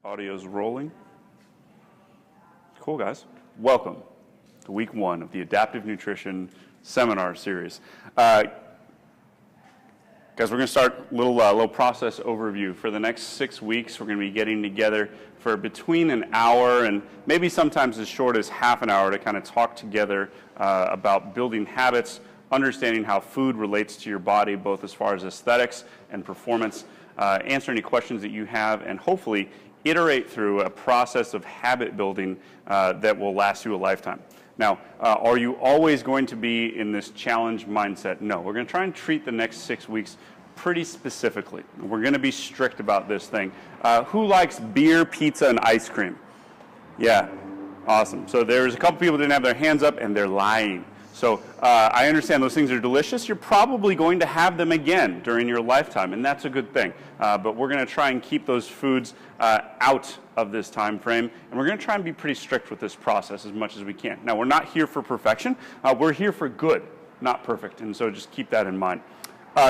Audio's rolling. Cool, guys. Welcome to week one of the Adaptive Nutrition Seminar Series. Guys, we're going to start a little process overview. For the next 6 weeks, we're going to be getting together for between an hour and maybe sometimes as short as half an hour to kind of talk together about building habits, understanding how food relates to your body, both as far as aesthetics and performance, answer any questions that you have, and hopefully iterate through a process of habit building that will last you a lifetime. Now, are you always going to be in this challenge mindset? No, we're going to try and treat the next 6 weeks pretty specifically. We're going to be strict about this thing. Who likes beer, pizza, and ice cream? Yeah, awesome. So there's a couple people that didn't have their hands up, and they're lying. So I understand those things are delicious. You're probably going to have them again during your lifetime, and that's a good thing. But we're going to try and keep those foods out of this time frame, and we're going to try and be pretty strict with this process as much as we can. Now, we're not here for perfection. We're here for good, not perfect, and so just keep that in mind.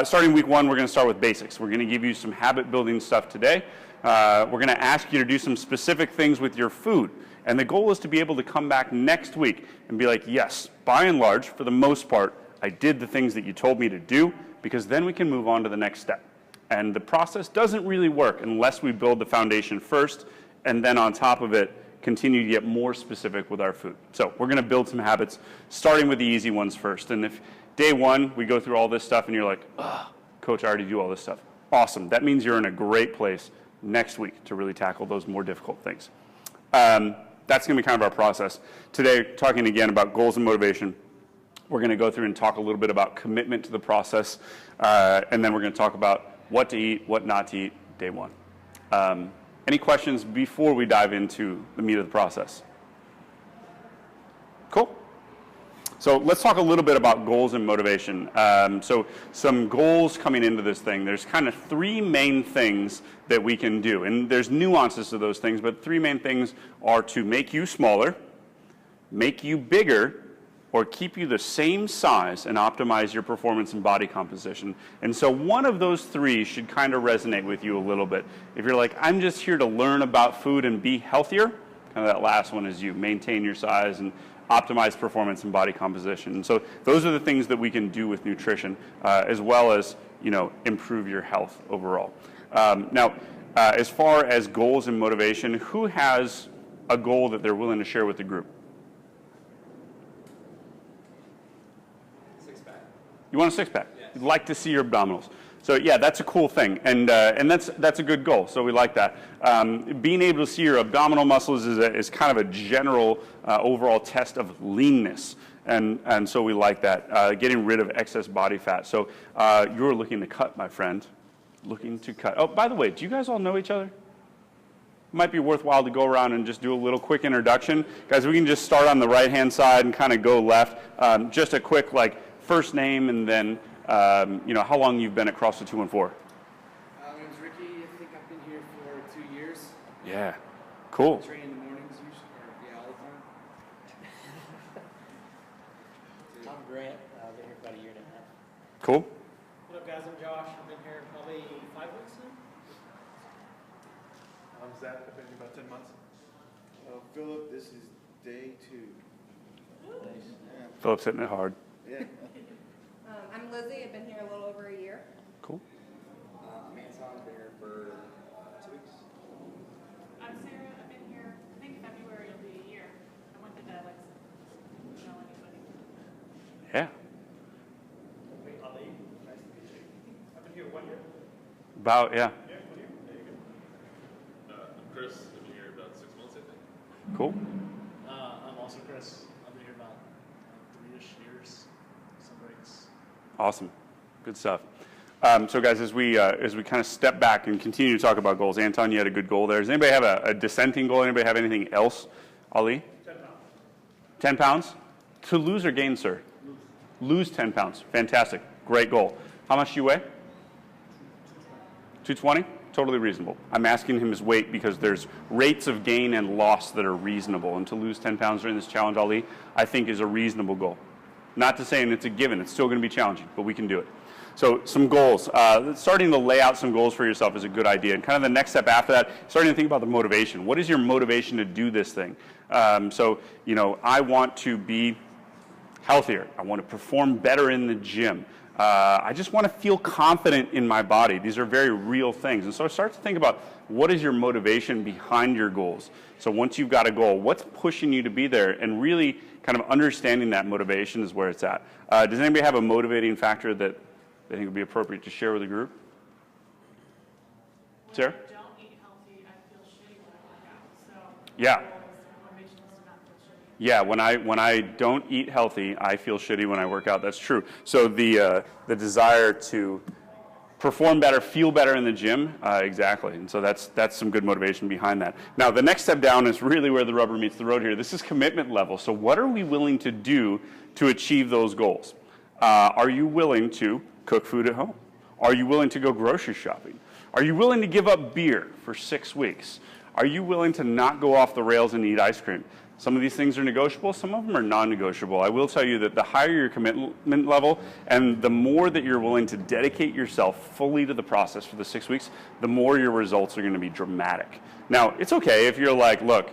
Starting week one, we're going to start with basics. We're going to give you some habit-building stuff today. We're going to ask you to do some specific things with your food. And the goal is to be able to come back next week and be like, yes, by and large, for the most part, I did the things that you told me to do, because then we can move on to the next step. And the process doesn't really work unless we build the foundation first, and then on top of it, continue to get more specific with our food. So we're going to build some habits, starting with the easy ones first. And if day one, we go through all this stuff and you're like, Coach, I already do all this stuff. Awesome. That means you're in a great place next week to really tackle those more difficult things. That's going to be kind of our process. Today, talking again about goals and motivation, we're going to go through and talk a little bit about commitment to the process, and then we're going to talk about what to eat, what not to eat, day one. Any questions before we dive into the meat of the process? Cool. So let's talk a little bit about goals and motivation. So some goals coming into this thing. There's kind of three main things that we can do. And there's nuances to those things, but three main things are to make you smaller, make you bigger, or keep you the same size and optimize your performance and body composition. And so one of those three should kind of resonate with you a little bit. If you're like, I'm just here to learn about food and be healthier, kind of that last one is you maintain your size and optimize performance and body composition. And so those are the things that we can do with nutrition, as well as, improve your health overall. Now, as far as goals and motivation, who has a goal that they're willing to share with the group? Six-pack. You want a six-pack? Yes. You'd like to see your abdominals. So yeah, that's a cool thing, and that's a good goal. So we like that. Being able to see your abdominal muscles is kind of a general overall test of leanness, and so we like that. Getting rid of excess body fat. So you're looking to cut, my friend. Looking to cut. Oh, by the way, do you guys all know each other? It might be worthwhile to go around and just do a little quick introduction, guys. We can just start on the right-hand side and kind of go left. Just a quick first name and then. How long you've been at CrossFit 214? My name's Ricky. I think I've been here for 2 years. Yeah, cool. I train in the mornings usually, all the time. I'm Grant. I've been here for about a year and a half. Cool. What up, guys? I'm Josh. I've been here probably 5 weeks now. I'm Zach. I've been here about 10 months. Philip, this is day 2. Nice. Yeah. Philip's hitting it hard. Yeah. I'm Lizzie. I've been here a little over a year. Cool. I'm Anton. I've been here for 2 weeks. I'm Sarah. I've been here, I think February will be a year. I went to dialects. Don't know anybody. Yeah. Ali. Nice to meet you. I've been here 1 year. About, yeah. Yeah, 1 year. There you go. I'm Chris. I've been here about 6 months, I think. Cool. I'm also Chris. I've been here about 3-ish years. Some breaks. Awesome. Good stuff. So guys, as we kind of step back and continue to talk about goals, Anton, you had a good goal there. Does anybody have a dissenting goal? Anybody have anything else? Ali? 10 pounds. 10 pounds? To lose or gain, sir? Lose 10 pounds. Fantastic. Great goal. How much do you weigh? 220? Totally reasonable. I'm asking him his weight because there's rates of gain and loss that are reasonable. And to lose 10 pounds during this challenge, Ali, I think is a reasonable goal. Not to say it's a given. It's still going to be challenging, but we can do it. So some goals. Starting to lay out some goals for yourself is a good idea. And kind of the next step after that, starting to think about the motivation. What is your motivation to do this thing? So, you know, I want to be healthier. I want to perform better in the gym. I just want to feel confident in my body. These are very real things. And so start to think about what is your motivation behind your goals. So once you've got a goal, what's pushing you to be there? And really kind of understanding that motivation is where it's at. Does anybody have a motivating factor that they think would be appropriate to share with the group? Sarah? When I don't eat healthy, I feel shitty when I work out. So Yeah. motivation is to not feel shitty. Yeah, when I don't eat healthy, I feel shitty when I work out. That's true. So the desire to perform better, feel better in the gym, exactly. And so that's some good motivation behind that. Now the next step down is really where the rubber meets the road here. This is commitment level. So what are we willing to do to achieve those goals? Are you willing to cook food at home? Are you willing to go grocery shopping? Are you willing to give up beer for 6 weeks? Are you willing to not go off the rails and eat ice cream? Some of these things are negotiable, some of them are non-negotiable. I will tell you that the higher your commitment level and the more that you're willing to dedicate yourself fully to the process for the 6 weeks, the more your results are going to be dramatic. Now, it's okay if you're like, look,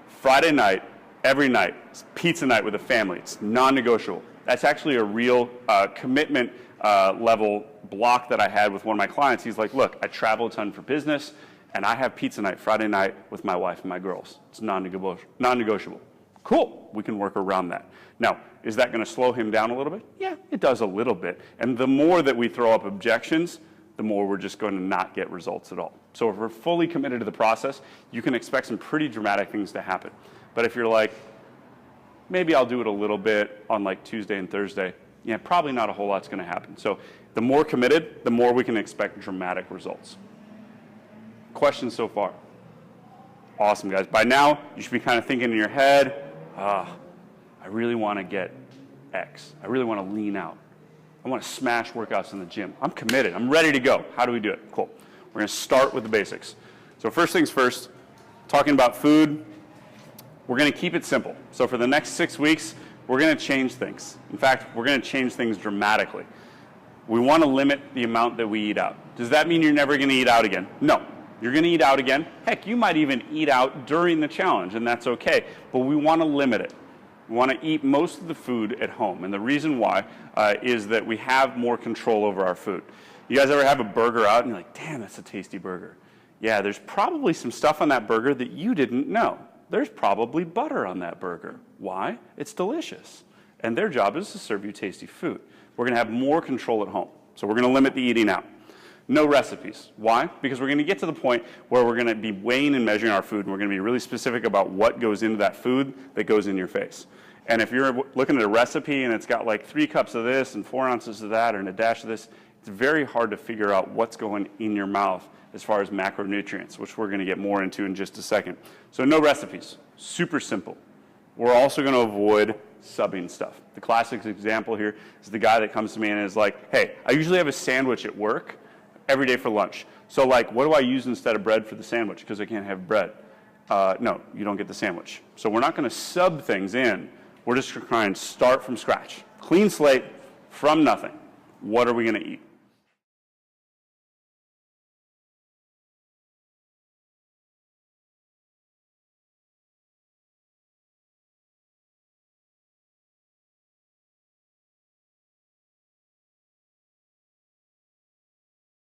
Friday night, every night, it's pizza night with the family. It's non-negotiable. That's actually a real commitment level block that I had with one of my clients. He's like, look, I travel a ton for business, and I have pizza night Friday night with my wife and my girls. It's non-negotiable. Cool, we can work around that. Now, is that going to slow him down a little bit? Yeah, it does a little bit. And the more that we throw up objections, the more we're just going to not get results at all. So if we're fully committed to the process, you can expect some pretty dramatic things to happen. But if you're like, maybe I'll do it a little bit on like Tuesday and Thursday, yeah, probably not a whole lot's going to happen. So the more committed, the more we can expect dramatic results. Questions so far? Awesome, guys. By now, you should be kind of thinking in your head, I really want to get X. I really want to lean out. I want to smash workouts in the gym. I'm committed. I'm ready to go. How do we do it? Cool. We're going to start with the basics. So first things first, talking about food, we're going to keep it simple. So for the next 6 weeks, we're going to change things. In fact, we're going to change things dramatically. We want to limit the amount that we eat out. Does that mean you're never going to eat out again? No. You're going to eat out again. Heck, you might even eat out during the challenge, and that's okay. But we want to limit it. We want to eat most of the food at home. And the reason why is that we have more control over our food. You guys ever have a burger out and you're like, damn, that's a tasty burger. Yeah, there's probably some stuff on that burger that you didn't know. There's probably butter on that burger. Why? It's delicious. And their job is to serve you tasty food. We're going to have more control at home. So we're going to limit the eating out. No recipes. Why? Because we're going to get to the point where we're going to be weighing and measuring our food, and we're going to be really specific about what goes into that food that goes in your face. And if you're looking at a recipe and it's got like 3 cups of this and 4 ounces of that and a dash of this, it's very hard to figure out what's going in your mouth as far as macronutrients, which we're going to get more into in just a second. So no recipes. Super simple. We're also going to avoid subbing stuff. The classic example here is the guy that comes to me and is like, hey, I usually have a sandwich at work every day for lunch. So like, what do I use instead of bread for the sandwich? Because I can't have bread. No, you don't get the sandwich. So we're not going to sub things in. We're just going to try and start from scratch. Clean slate from nothing. What are we going to eat?